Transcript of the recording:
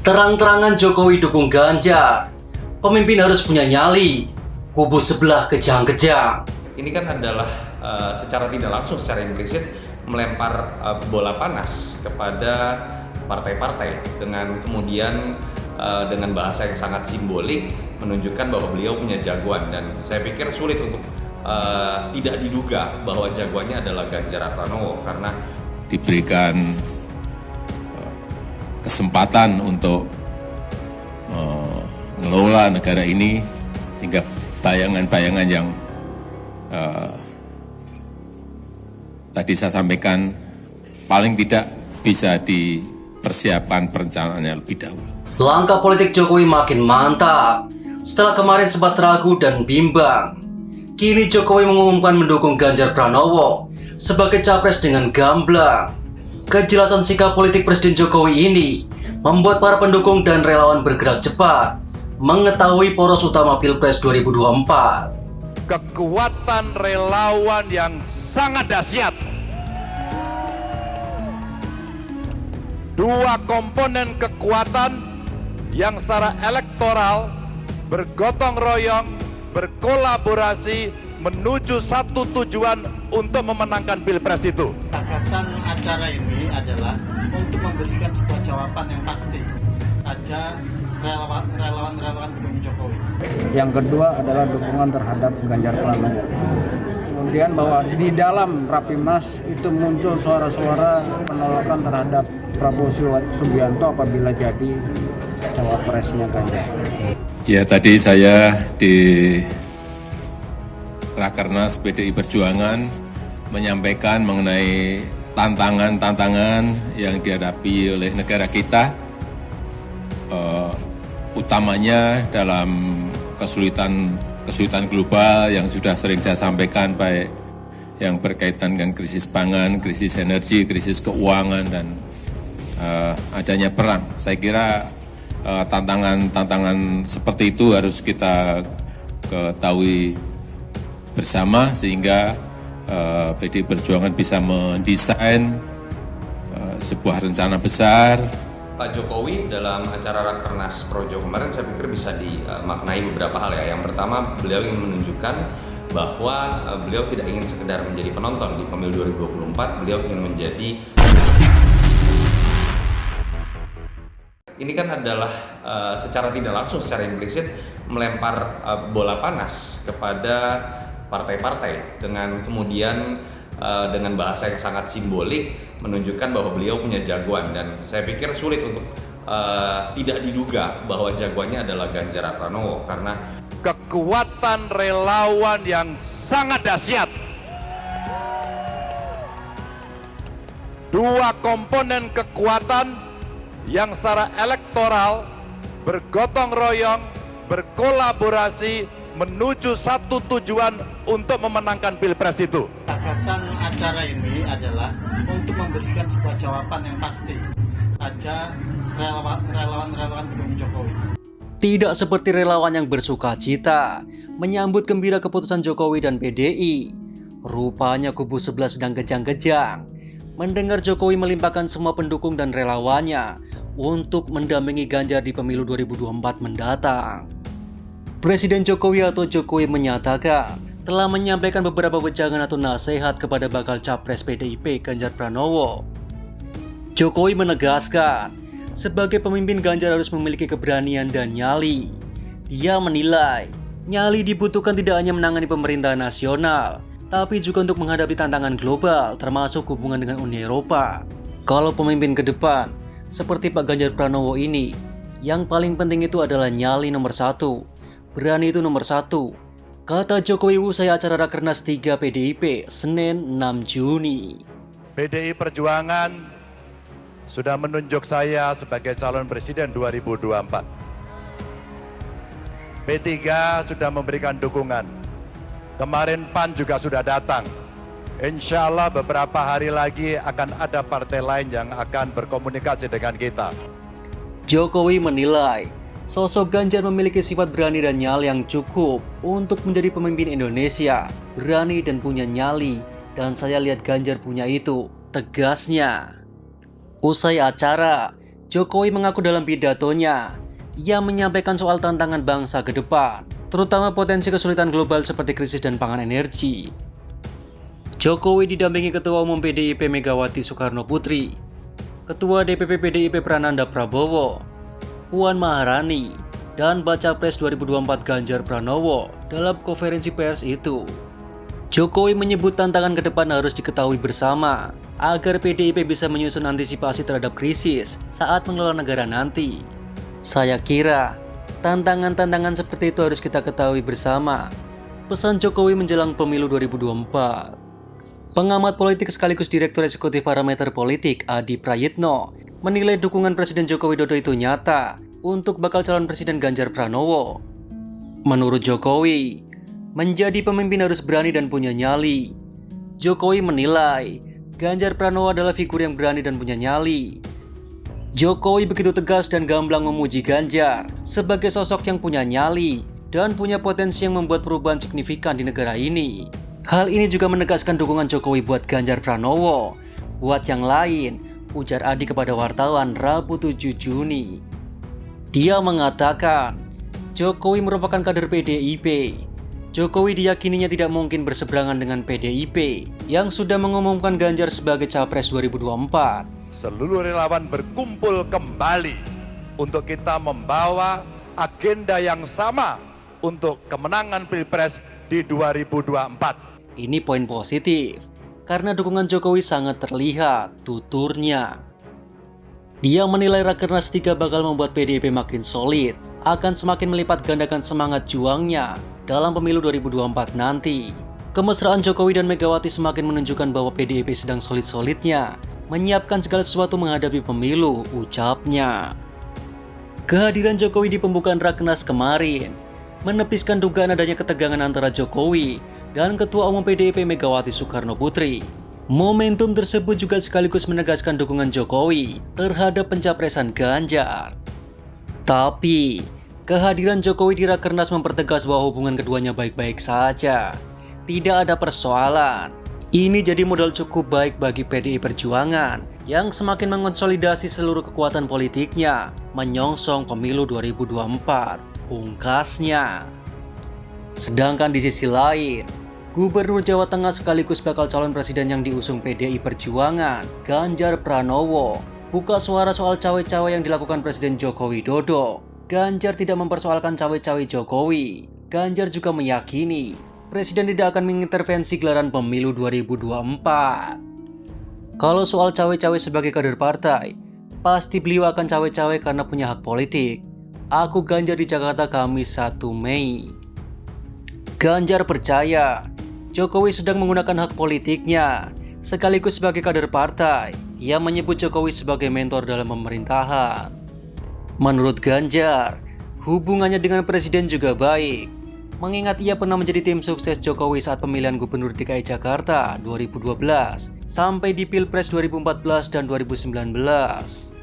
Terang-terangan Jokowi dukung Ganjar. Pemimpin harus punya nyali. Kubu sebelah kejang-kejang. Ini kan adalah secara tidak langsung, secara implisit melempar bola panas kepada partai-partai dengan kemudian dengan bahasa yang sangat simbolik menunjukkan bahwa beliau punya jagoan, dan saya pikir sulit untuk tidak diduga bahwa jagoannya adalah Ganjar Pranowo karena diberikan kesempatan untuk mengelola negara ini, sehingga bayangan-bayangan yang tadi saya sampaikan paling tidak bisa dipersiapkan perencanaannya lebih dahulu. Langkah politik Jokowi makin mantap. Setelah kemarin sempat ragu dan bimbang, kini Jokowi mengumumkan mendukung Ganjar Pranowo sebagai capres dengan gamblang. Kejelasan sikap politik Presiden Jokowi ini membuat para pendukung dan relawan bergerak cepat mengetahui poros utama Pilpres 2024. Kekuatan relawan yang sangat dahsyat. Dua komponen kekuatan yang secara elektoral bergotong royong, berkolaborasi menuju satu tujuan untuk memenangkan Pilpres itu. Gagasan acara ini adalah untuk memberikan sebuah jawaban yang pasti. Ada relawan-relawan pendukung Jokowi. Yang kedua adalah dukungan terhadap Ganjar Pranowo. Kemudian bahwa di dalam Rapimnas itu muncul suara-suara penolakan terhadap Prabowo Subianto apabila jadi cawapresnya Ganjar. Ya, tadi saya di Rakernas PDI Perjuangan menyampaikan mengenai tantangan-tantangan yang dihadapi oleh negara kita, utamanya dalam kesulitan global yang sudah sering saya sampaikan, baik yang berkaitan dengan krisis pangan, krisis energi, krisis keuangan, dan adanya perang. Saya kira tantangan seperti itu harus kita ketahui bersama, sehingga PDI Perjuangan bisa mendesain sebuah rencana besar. Pak Jokowi dalam acara Rakernas Projo kemarin saya pikir bisa dimaknai beberapa hal ya. Yang pertama, beliau ingin menunjukkan bahwa beliau tidak ingin sekedar menjadi penonton di pemilu 2024, beliau ingin menjadi. Ini kan adalah secara tidak langsung, secara implisit melempar bola panas kepada partai-partai dengan kemudian dengan bahasa yang sangat simbolik menunjukkan bahwa beliau punya jagoan, dan saya pikir sulit untuk tidak diduga bahwa jagoannya adalah Ganjar Pranowo karena kekuatan relawan yang sangat dahsyat. Dua komponen kekuatan yang secara elektoral bergotong royong, berkolaborasi menuju satu tujuan untuk memenangkan Pilpres itu. Gagasan acara ini adalah untuk memberikan sebuah jawaban yang pasti. Ada relawan-relawan pendukung Jokowi. Tidak seperti relawan yang bersuka cita menyambut gembira keputusan Jokowi dan PDI. Rupanya kubu sebelah sedang kejang-kejang mendengar Jokowi melimpahkan semua pendukung dan relawannya untuk mendampingi Ganjar di pemilu 2024 mendatang. Presiden Jokowi atau Jokowi menyatakan telah menyampaikan beberapa wejangan atau nasihat kepada bakal capres PDIP Ganjar Pranowo. Jokowi menegaskan, sebagai pemimpin Ganjar harus memiliki keberanian dan nyali. Dia menilai, nyali dibutuhkan tidak hanya menangani pemerintahan nasional, tapi juga untuk menghadapi tantangan global termasuk hubungan dengan Uni Eropa. Kalau pemimpin ke depan, seperti Pak Ganjar Pranowo ini, yang paling penting itu adalah nyali nomor satu. Berani itu nomor satu, kata Jokowi usai acara Rakernas 3 PDIP Senin 6 Juni. PDI Perjuangan sudah menunjuk saya sebagai calon presiden 2024. P3 sudah memberikan dukungan. Kemarin PAN juga sudah datang. Insya Allah beberapa hari lagi akan ada partai lain yang akan berkomunikasi dengan kita. Jokowi menilai sosok Ganjar memiliki sifat berani dan nyali yang cukup untuk menjadi pemimpin Indonesia. Berani dan punya nyali, dan saya lihat Ganjar punya itu, tegasnya. Usai acara, Jokowi mengaku dalam pidatonya, ia menyampaikan soal tantangan bangsa ke depan, terutama potensi kesulitan global seperti krisis dan pangan energi. Jokowi didampingi Ketua Umum PDIP Megawati Soekarno Putri, Ketua DPP PDIP Prananda Prabowo, Puan Maharani, dan Baca Pres 2024 Ganjar Pranowo dalam konferensi pers itu. Jokowi menyebut tantangan ke depan harus diketahui bersama agar PDIP bisa menyusun antisipasi terhadap krisis saat mengelola negara nanti. Saya kira tantangan-tantangan seperti itu harus kita ketahui bersama, pesan Jokowi menjelang pemilu 2024. Pengamat politik sekaligus Direktur Eksekutif Parameter Politik Adi Prayitno menilai dukungan Presiden Joko Widodo itu nyata untuk bakal calon Presiden Ganjar Pranowo. Menurut Jokowi, menjadi pemimpin harus berani dan punya nyali. Jokowi menilai Ganjar Pranowo adalah figur yang berani dan punya nyali. Jokowi begitu tegas dan gamblang memuji Ganjar sebagai sosok yang punya nyali dan punya potensi yang membuat perubahan signifikan di negara ini. Hal ini juga menegaskan dukungan Jokowi buat Ganjar Pranowo. Buat yang lain, ujar Adi kepada wartawan Rabu 7 Juni. Dia mengatakan, Jokowi merupakan kader PDIP. Jokowi diyakininya tidak mungkin berseberangan dengan PDIP yang sudah mengumumkan Ganjar sebagai Capres 2024. Seluruh relawan berkumpul kembali untuk kita membawa agenda yang sama untuk kemenangan Pilpres di 2024. Ini poin positif, karena dukungan Jokowi sangat terlihat, tuturnya. Dia menilai Rakernas 3 bakal membuat PDIP makin solid, akan semakin melipat gandakan semangat juangnya dalam pemilu 2024 nanti. Kemesraan Jokowi dan Megawati semakin menunjukkan bahwa PDIP sedang solid-solidnya menyiapkan segala sesuatu menghadapi pemilu, ucapnya. Kehadiran Jokowi di pembukaan Rakernas kemarin menepiskan dugaan adanya ketegangan antara Jokowi dan Ketua Umum PDIP Megawati Soekarno Putri. Momentum tersebut juga sekaligus menegaskan dukungan Jokowi terhadap pencapresan Ganjar. Tapi, kehadiran Jokowi di Rakernas mempertegas bahwa hubungan keduanya baik-baik saja. Tidak ada persoalan. Ini jadi modal cukup baik bagi PDI Perjuangan yang semakin mengonsolidasi seluruh kekuatan politiknya menyongsong pemilu 2024, pungkasnya. Sedangkan di sisi lain, Gubernur Jawa Tengah sekaligus bakal calon presiden yang diusung PDI Perjuangan, Ganjar Pranowo, buka suara soal cawe-cawe yang dilakukan Presiden Joko Widodo. Ganjar tidak mempersoalkan cawe-cawe Jokowi. Ganjar juga meyakini Presiden tidak akan mengintervensi gelaran pemilu 2024. Kalau soal cawe-cawe sebagai kader partai, pasti beliau akan cawe-cawe karena punya hak politik. Aku Ganjar di Jakarta Kamis 1 Mei. Ganjar percaya Jokowi sedang menggunakan hak politiknya sekaligus sebagai kader partai. Ia menyebut Jokowi sebagai mentor dalam pemerintahan. Menurut Ganjar, hubungannya dengan Presiden juga baik, mengingat ia pernah menjadi tim sukses Jokowi saat pemilihan Gubernur DKI Jakarta 2012 sampai di Pilpres 2014 dan 2019.